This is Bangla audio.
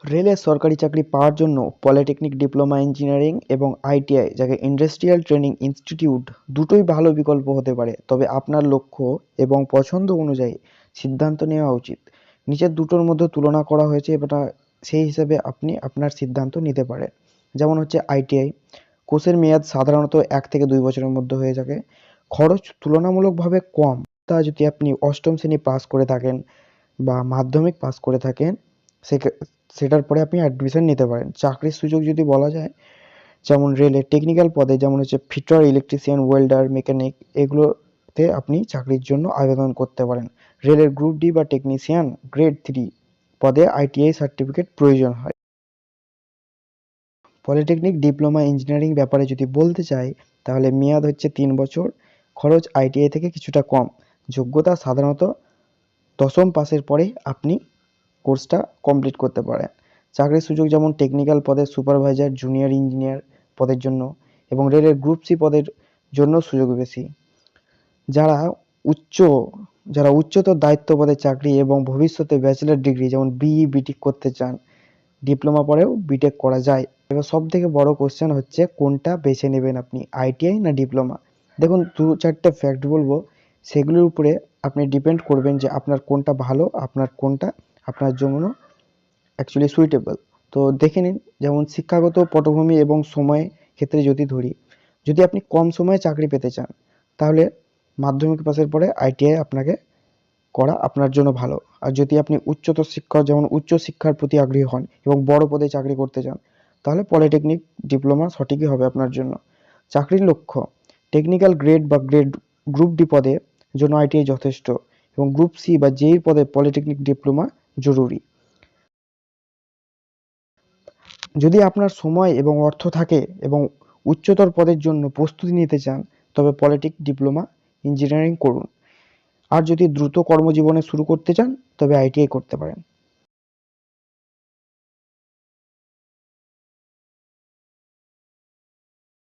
রেলের সরকারি চাকরি পাওয়ার জন্য পলিটেকনিক ডিপ্লোমা ইঞ্জিনিয়ারিং এবং আইটিআই, যাকে ইন্ডাস্ট্রিয়াল ট্রেনিং ইনস্টিটিউট, দুটোই ভালো বিকল্প হতে পারে। তবে আপনার লক্ষ্য এবং পছন্দ অনুযায়ী সিদ্ধান্ত নেওয়া উচিত। নিচের দুটোর মধ্যে তুলনা করা হয়েছে, এটা সেই হিসেবে আপনি আপনার সিদ্ধান্ত নিতে পারেন। যেমন হচ্ছে আইটিআই, কোর্সের মেয়াদ সাধারণত 1 থেকে 2 বছরের মধ্যে হয়ে থাকে। খরচ তুলনামূলকভাবে কম। তা যদি আপনি অষ্টম শ্রেণী পাস করে থাকেন বা মাধ্যমিক পাস করে থাকেন, সেটার পরে আপনি অ্যাডমিশন নিতে পারেন। চাকরির সুযোগ যদি বলা যায়, যেমন রেলের টেকনিক্যাল পদে যেমন হচ্ছে ফিটার, ইলেকট্রিশিয়ান, ওয়েল্ডার, মেকানিক, এগুলোতে আপনি চাকরির জন্য আবেদন করতে পারেন। রেলের গ্রুপ ডি বা টেকনিশিয়ান গ্রেড 3 পদে আইটিআই সার্টিফিকেট প্রয়োজন হয়। পলিটেকনিক ডিপ্লোমা ইঞ্জিনিয়ারিং ব্যাপারে যদি বলতে চাই, তাহলে মেয়াদ হচ্ছে 3 বছর। খরচ আইটিআই থেকে কিছুটা কম। যোগ্যতা সাধারণত দশম পাসের পরেই আপনি কোর্সটা কমপ্লিট করতে পারেন। চাকরির সুযোগ যেমন টেকনিক্যাল পদের সুপারভাইজার, জুনিয়র ইঞ্জিনিয়ার পদের জন্য এবং রেলের গ্রুপ সি পদের জন্য সুযোগ বেশি। যারা উচ্চ যারা উচ্চতর দায়িত্ব পদে চাকরি এবং ভবিষ্যতে ব্যাচেলর ডিগ্রি যেমন বিই, বিটেক করতে চান, ডিপ্লোমা পরেও বিটেক করা যায়। এবার সবথেকে বড় কোয়েশ্চেন হচ্ছে কোনটা বেছে নেবেন আপনি, আইটিআই না ডিপ্লোমা? দেখুন, 2-4টে ফ্যাক্ট বলবো, সেগুলোর উপরে আপনি ডিপেন্ড করবেন যে আপনার কোনটা ভালো, আপনার কোনটা আপনার জন্য অ্যাকচুয়ালি সুইটেবল। তো দেখে নিন। যেমন শিক্ষাগত পটভূমি এবং সময় ক্ষেত্রে যদি ধরি, যদি আপনি কম সময়ে চাকরি পেতে চান, তাহলে মাধ্যমিক পাসের পরে আইটিআই আপনাকে করা আপনার জন্য ভালো। আর যদি আপনি উচ্চতর শিক্ষা যেমন উচ্চ শিক্ষার প্রতি আগ্রহী হন এবং বড় পদে চাকরি করতে চান, তাহলে পলিটেকনিক ডিপ্লোমা সঠিকই হবে আপনার জন্য। চাকরির লক্ষ্য: টেকনিক্যাল গ্রেড বা গ্রুপ ডি পদে জন্য আইটিআই যথেষ্ট এবং গ্রুপ সি বা জেই পদে পলিটেকনিক ডিপ্লোমা জরুরি। যদি আপনার সময় এবং অর্থ থাকে এবং উচ্চতর পদের জন্য প্রস্তুতি নিতে চান, তবে পলিটেক ডিপ্লোমা ইঞ্জিনিয়ারিং করুন। আর যদি দ্রুত কর্মজীবনে শুরু করতে চান, তবে আইটিআই করতে পারেন।